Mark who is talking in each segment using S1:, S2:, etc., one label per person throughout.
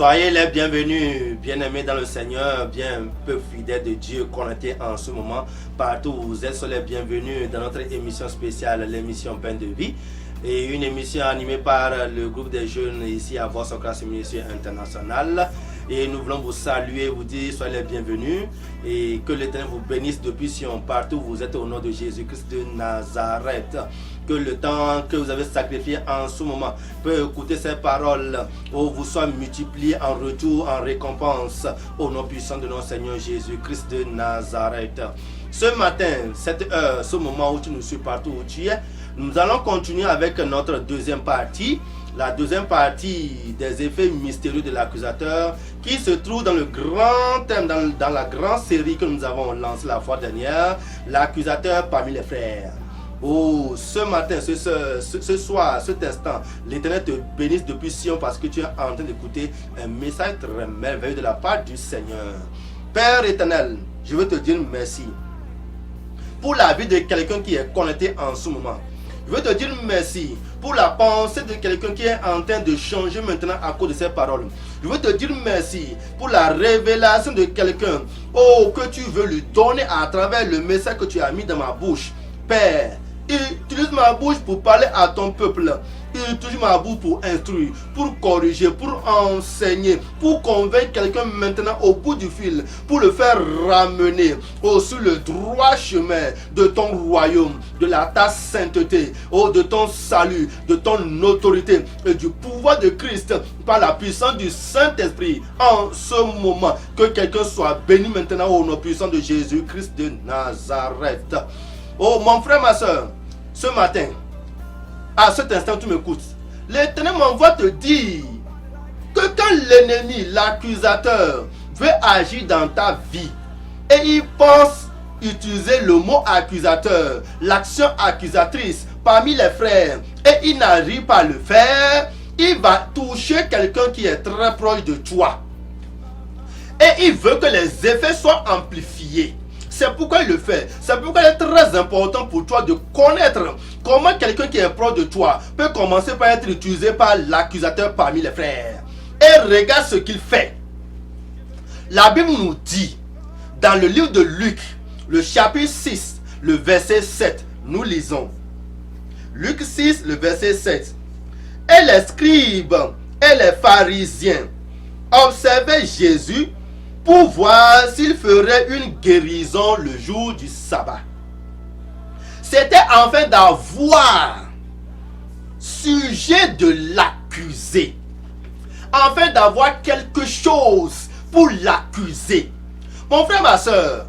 S1: Soyez les bienvenus, bien-aimés dans le Seigneur, bien peu fidèles de Dieu connectés en ce moment. Partout où vous êtes, soyez les bienvenus dans notre émission spéciale, l'émission Pain de Vie. Et une émission animée par le groupe des jeunes ici à Votre Classe Ministère International. Et nous voulons vous saluer, vous dire soyez les bienvenus et que l'Éternel vous bénisse depuis Sion, partout où vous êtes au nom de Jésus-Christ de Nazareth. Que le temps que vous avez sacrifié en ce moment peut écouter ces paroles ou vous soit multiplié en retour, en récompense au nom puissant de notre Seigneur Jésus-Christ de Nazareth. Ce matin, cette heure, ce moment où tu nous suis partout où tu es, nous allons continuer avec notre deuxième partie. La deuxième partie des effets mystérieux de l'accusateur qui se trouve dans le grand thème, dans la grande série que nous avons lancée la fois dernière, l'accusateur parmi les frères. Oh, ce matin, ce soir, cet instant, l'Éternel te bénisse depuis Sion parce que tu es en train d'écouter un message très merveilleux de la part du Seigneur. Père éternel, je veux te dire merci pour la vie de quelqu'un qui est connecté en ce moment. Je veux te dire merci pour la pensée de quelqu'un qui est en train de changer maintenant à cause de ces paroles. Je veux te dire merci pour la révélation de quelqu'un, oh, que tu veux lui donner à travers le message que tu as mis dans ma bouche. Père, utilise ma bouche pour parler à ton peuple. Utilise ma bouche pour instruire, pour corriger, pour enseigner, pour convaincre quelqu'un maintenant au bout du fil, pour le faire ramener sur le droit chemin de ton royaume, de ta sainteté, de ton salut, de ton autorité et du pouvoir de Christ par la puissance du Saint-Esprit. En ce moment, que quelqu'un soit béni maintenant au nom puissant de Jésus-Christ de Nazareth. Oh mon frère, ma soeur, ce matin, à cet instant tu m'écoutes, l'Éternel m'envoie te dire que quand l'ennemi, l'accusateur, veut agir dans ta vie et il pense utiliser le mot accusateur, l'action accusatrice parmi les frères et il n'arrive pas à le faire, il va toucher quelqu'un qui est très proche de toi et il veut que les effets soient amplifiés. C'est pourquoi il le fait. C'est pourquoi il est très important pour toi de connaître comment quelqu'un qui est proche de toi peut commencer par être utilisé par l'accusateur parmi les frères. Et regarde ce qu'il fait. La Bible nous dit, dans le livre de Luc, le chapitre 6, le verset 7, nous lisons. Luc 6, le verset 7. Et les scribes et les pharisiens observaient Jésus pour voir s'il ferait une guérison le jour du sabbat. C'était afin d'avoir sujet de l'accuser, afin d'avoir quelque chose pour l'accuser. Mon frère, ma soeur,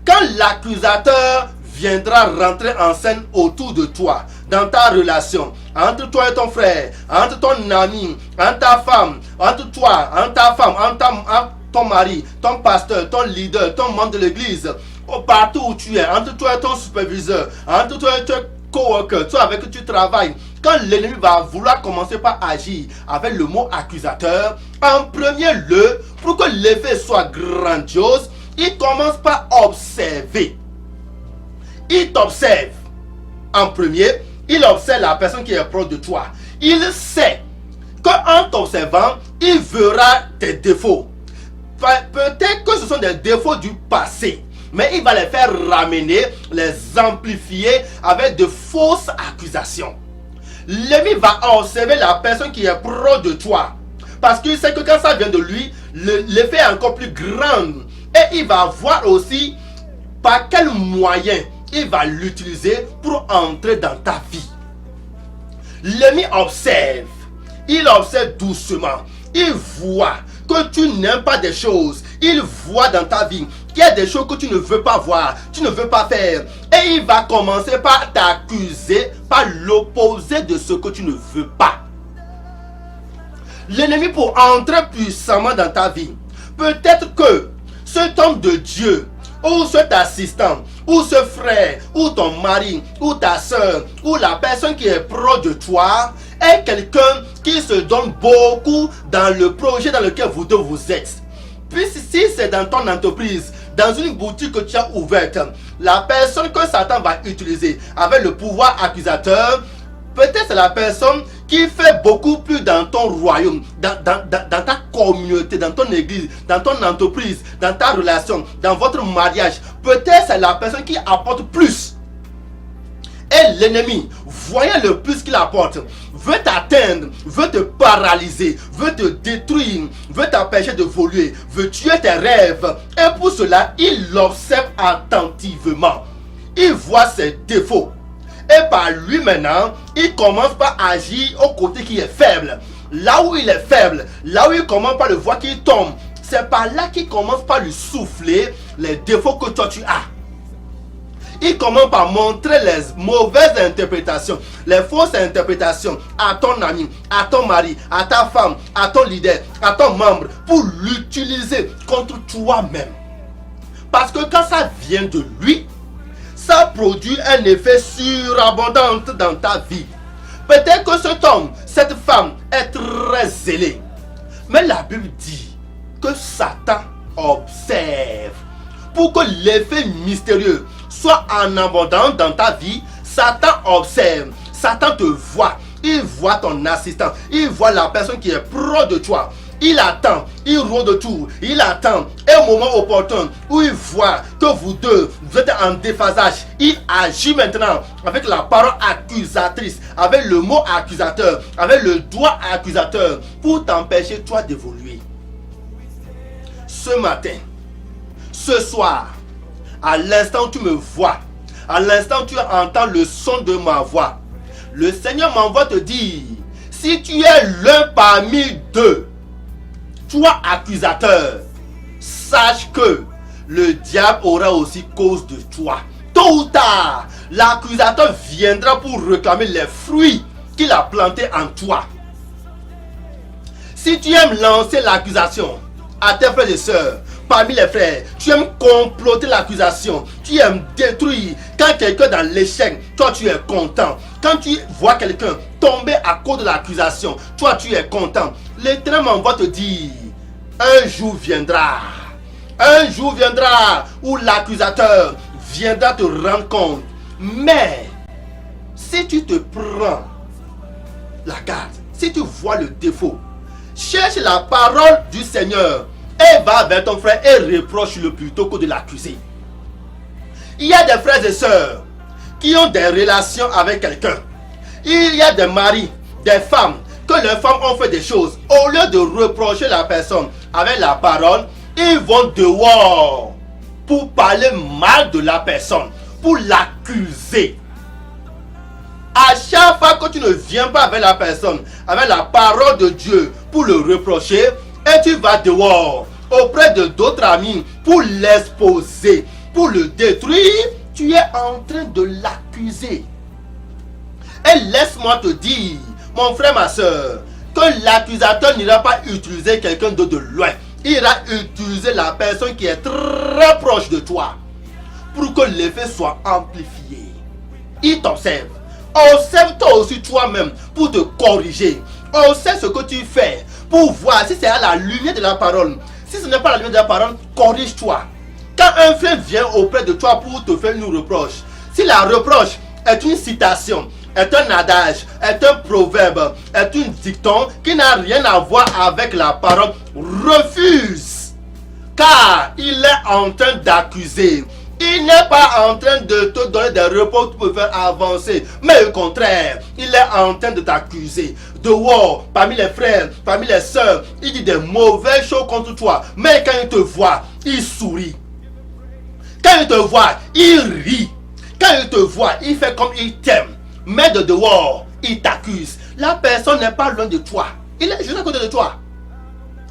S1: quand l'accusateur viendra rentrer en scène autour de toi, dans ta relation, entre toi et ton frère, entre ton ami, entre ta femme, entre toi, entre ta femme, entre ton mari, ton pasteur, ton leader, ton membre de l'église, partout où tu es, entre toi et ton superviseur, entre toi et ton coworker, toi avec qui tu travailles, quand l'ennemi va vouloir commencer par agir avec le mot accusateur, en premier lieu, pour que l'effet soit grandiose, il commence par observer. Il t'observe. En premier, il observe la personne qui est proche de toi. Il sait qu'en t'observant, il verra tes défauts. Peut-être que ce sont des défauts du passé, mais il va les faire ramener, les amplifier avec de fausses accusations. L'ennemi va observer la personne qui est proche de toi, parce qu'il sait que quand ça vient de lui, l'effet est encore plus grand. Et il va voir aussi par quel moyen il va l'utiliser pour entrer dans ta vie. L'ennemi observe, il observe doucement, il voit que tu n'aimes pas des choses, il voit dans ta vie qu'il y a des choses que tu ne veux pas voir, tu ne veux pas faire, et il va commencer par t'accuser, par l'opposé de ce que tu ne veux pas. L'ennemi, pour entrer puissamment dans ta vie, peut-être que cet homme de Dieu, ou cet assistant, ou ce frère, ou ton mari, ou ta soeur, ou la personne qui est proche de toi, est quelqu'un qui se donne beaucoup dans le projet dans lequel vous deux vous êtes. Puis si c'est dans ton entreprise, dans une boutique que tu as ouverte, la personne que Satan va utiliser avec le pouvoir accusateur, peut-être c'est la personne qui fait beaucoup plus dans ton royaume, dans ta communauté, dans ton église, dans ton entreprise, dans ta relation, dans votre mariage, peut-être c'est la personne qui apporte plus. Et l'ennemi, voyant le plus qu'il apporte, veut t'atteindre, veut te paralyser, veut te détruire, veut t'empêcher d'évoluer, veut tuer tes rêves. Et pour cela, il l'observe attentivement. Il voit ses défauts. Et par lui maintenant, il commence par agir au côté qui est faible. Là où il est faible, là où il commence par le voir qu'il tombe, c'est par là qu'il commence par lui souffler les défauts que toi tu as. Il commence par montrer les mauvaises interprétations, les fausses interprétations à ton ami, à ton mari, à ta femme, à ton leader, à ton membre, pour l'utiliser contre toi-même. Parce que quand ça vient de lui, ça produit un effet surabondant dans ta vie. Peut-être que cet homme, cette femme est très zélé. Mais la Bible dit que Satan observe. Pour que l'effet mystérieux soit en abondance dans ta vie, Satan observe. Satan te voit. Il voit ton assistant. Il voit la personne qui est proche de toi. Il attend, il rôde autour, il attend un moment opportun où il voit que vous deux, vous êtes en déphasage. Il agit maintenant avec la parole accusatrice, avec le mot accusateur, avec le doigt accusateur pour t'empêcher toi d'évoluer. Ce matin, ce soir, à l'instant où tu me vois, à l'instant où tu entends le son de ma voix, le Seigneur m'envoie te dire, si tu es l'un parmi deux, toi accusateur, sache que le diable aura aussi cause de toi. Tôt ou tard, l'accusateur viendra pour réclamer les fruits qu'il a plantés en toi. Si tu aimes lancer l'accusation à tes frères et sœurs, parmi les frères, tu aimes comploter l'accusation, tu aimes détruire. Quand quelqu'un est dans l'échec, toi tu es content. Quand tu vois quelqu'un tomber à cause de l'accusation, toi tu es content. L'Éternel m'envoie te dire, un jour viendra où l'accusateur viendra te rendre compte. Mais si tu te prends la garde, si tu vois le défaut, cherche la parole du Seigneur et va vers ton frère et reproche-le plutôt que de l'accuser. Il y a des frères et sœurs qui ont des relations avec quelqu'un. Il y a des maris, des femmes, que les femmes ont fait des choses. Au lieu de reprocher la personne avec la parole, ils vont dehors pour parler mal de la personne, pour l'accuser. À chaque fois que tu ne viens pas avec la personne, avec la parole de Dieu pour le reprocher, et tu vas dehors auprès de d'autres amis pour l'exposer, pour le détruire, tu es en train de l'accuser. Et laisse-moi te dire, mon frère, ma soeur, que l'accusateur n'ira pas utiliser quelqu'un d'autre de loin. Il ira utiliser la personne qui est très proche de toi pour que l'effet soit amplifié. Il t'observe. Observe-toi aussi toi-même pour te corriger. Observe ce que tu fais pour voir si c'est à la lumière de la parole. Si ce n'est pas la lumière de la parole, corrige-toi. Quand un frère vient auprès de toi pour te faire une reproche, si la reproche est une citation, est un adage, est un proverbe, est une dicton qui n'a rien à voir avec la parole, refuse. Car il est en train d'accuser. Il n'est pas en train de te donner des repos pour te faire avancer. Mais au contraire, il est en train de t'accuser. Dehors, parmi les frères, parmi les sœurs, il dit des mauvaises choses contre toi. Mais quand il te voit, il sourit. Quand il te voit, il rit. Quand il te voit, il fait comme il t'aime. Mais de dehors, il t'accuse. La personne n'est pas loin de toi. Il est juste à côté de toi.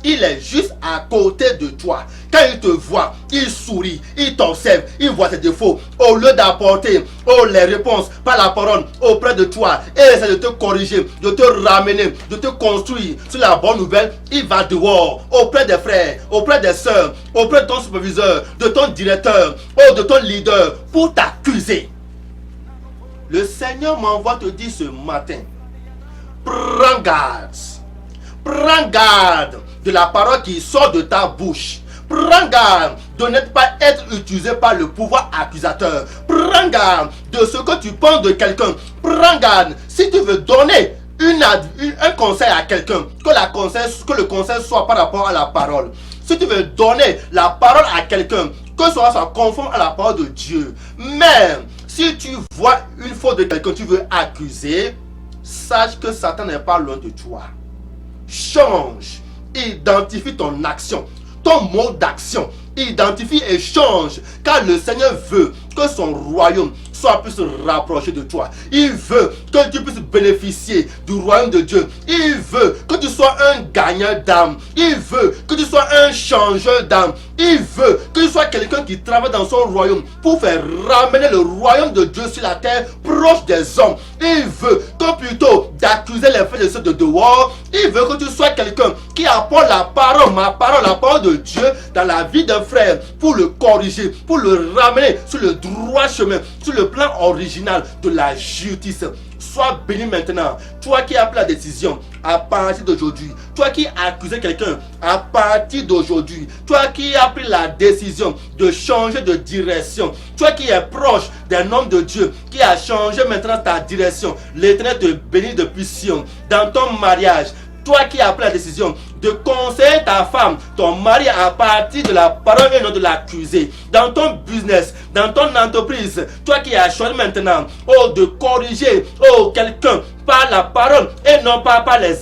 S1: Il est juste à côté de toi. Quand il te voit, il sourit, il t'observe, il voit tes défauts. Au lieu d'apporter les réponses par la parole auprès de toi et essaie de te corriger, de te ramener, de te construire sur la bonne nouvelle, il va dehors, auprès des frères, auprès des sœurs, auprès de ton superviseur, de ton directeur ou de ton leader pour t'accuser. Le Seigneur m'envoie te dire ce matin, prends garde. Prends garde de la parole qui sort de ta bouche. Prends garde de ne pas être utilisé par le pouvoir accusateur. Prends garde de ce que tu penses de quelqu'un. Prends garde si tu veux donner un conseil à quelqu'un, que le conseil soit par rapport à la parole. Si tu veux donner la parole à quelqu'un, que cela soit conforme à la parole de Dieu. Mais si tu vois une faute de quelqu'un, tu veux accuser, sache que Satan n'est pas loin de toi. Change, identifie ton action, ton mode d'action. Identifie et change, car le Seigneur veut que son royaume soit plus rapproché de toi. Il veut que tu puisses bénéficier du royaume de Dieu. Il veut que tu sois un gagnant d'âme. Il veut que tu sois un changeur d'âme. Il veut que tu sois quelqu'un qui travaille dans son royaume pour faire ramener le royaume de Dieu sur la terre, proche des hommes. Il veut que plutôt d'accuser les frères et ceux de dehors, il veut que tu sois quelqu'un qui apporte la parole, ma parole, la parole de Dieu dans la vie d'un frère pour le corriger, pour le ramener sur le droit chemin, sur le plan original de la justice. Sois béni maintenant. Toi qui as pris la décision à partir d'aujourd'hui. Toi qui accusais quelqu'un à partir d'aujourd'hui. Toi qui as pris la décision de changer de direction. Toi qui es proche d'un homme de Dieu qui a changé maintenant ta direction. L'Éternel te bénit depuis Sion. Dans ton mariage. Toi qui as pris la décision de conseiller ta femme, ton mari à partir de la parole et non de l'accuser. Dans ton business, dans ton entreprise, toi qui as choisi maintenant de corriger quelqu'un par la parole et non pas par les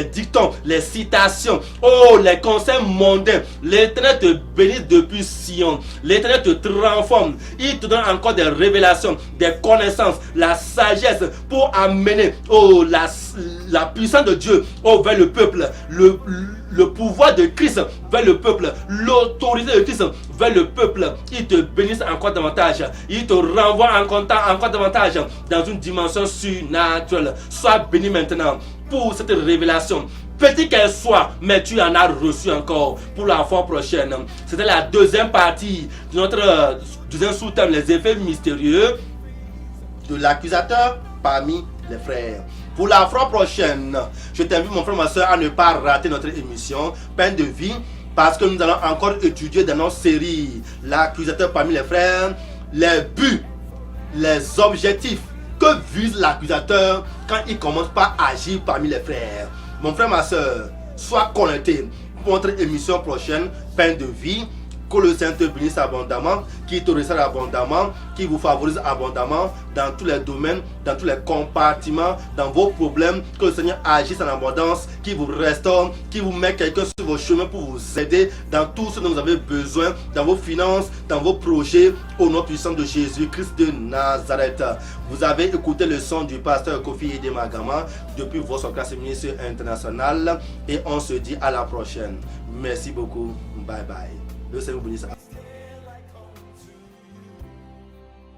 S1: dictons, les citations, les conseils mondains. L'Éternel te bénit depuis Sion. L'Éternel te transforme. Il te donne encore des révélations, des connaissances, la sagesse pour amener la puissance de Dieu vers le peuple, le pouvoir de Christ vers le peuple, l'autorité de Christ vers le peuple. Il te bénisse encore davantage. Il te renvoie encore davantage dans une dimension surnaturelle. Sois béni maintenant pour cette révélation. Petit qu'elle soit, mais tu en as reçu encore pour la fois prochaine. C'était la deuxième partie de notre deuxième sous-thème, les effets mystérieux de l'accusateur parmi les frères. Pour la fois prochaine, je t'invite mon frère, ma soeur, à ne pas rater notre émission Pain de vie, parce que nous allons encore étudier dans notre série l'accusateur parmi les frères, les buts, les objectifs que vise l'accusateur quand il commence par agir parmi les frères. Mon frère, ma soeur, sois connecté pour notre émission prochaine Pain de vie. Que le Seigneur te bénisse abondamment, qui te resserre abondamment, qui vous favorise abondamment dans tous les domaines, dans tous les compartiments, dans vos problèmes. Que le Seigneur agisse en abondance, qui vous restaure, qui vous met quelqu'un sur vos chemins pour vous aider dans tout ce dont vous avez besoin, dans vos finances, dans vos projets, au nom puissant de Jésus-Christ de Nazareth. Vous avez écouté le son du pasteur Kofi Edemagama depuis votre classe ministre internationale et on se dit à la prochaine. Merci beaucoup. Bye bye. Le Seigneur vous bénisse.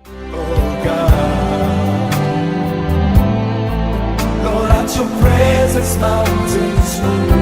S2: Oh God, Lord, at your presence mountains move.